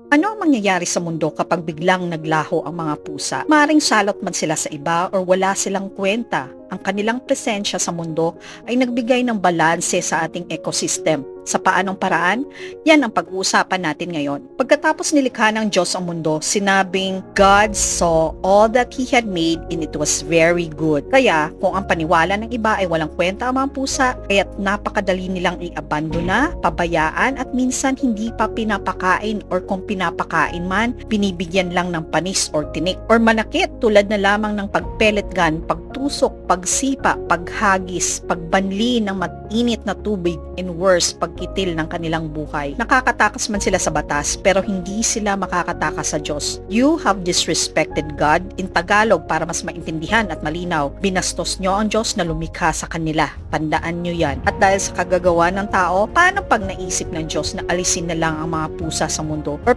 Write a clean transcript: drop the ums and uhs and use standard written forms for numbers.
Ano ang mangyayari sa mundo kapag biglang naglaho ang mga pusa? Maaring salot man sila sa iba or wala silang kwenta. Ang kanilang presensya sa mundo ay nagbigay ng balanse sa ating ecosystem. Sa paanong paraan? Yan ang pag-uusapan natin ngayon. Pagkatapos nilikha ng Diyos ang mundo, sinabing, God saw all that He had made and it was very good. Kaya, kung ang paniwala ng iba ay walang kwenta ang mga pusa, kaya't napakadali nilang i-abandona, pabayaan at minsan hindi pa pinapakain or kung pinapakain man, binibigyan lang ng panis or tinik or manakit tulad na lamang ng pagpelet gun, pagtusok, pagsipa, paghagis, pagbanli ng mainit na tubig and worse, pagkitil ng kanilang buhay. Nakakatakas man sila sa batas pero hindi sila makakatakas sa Diyos. You have disrespected God. In Tagalog, para mas maintindihan at malinaw, binastos nyo ang Diyos na lumikha sa kanila. Tandaan nyo yan. At dahil sa kagagawa ng tao, paano pag naisip ng Diyos na alisin na lang ang mga pusa sa mundo? Or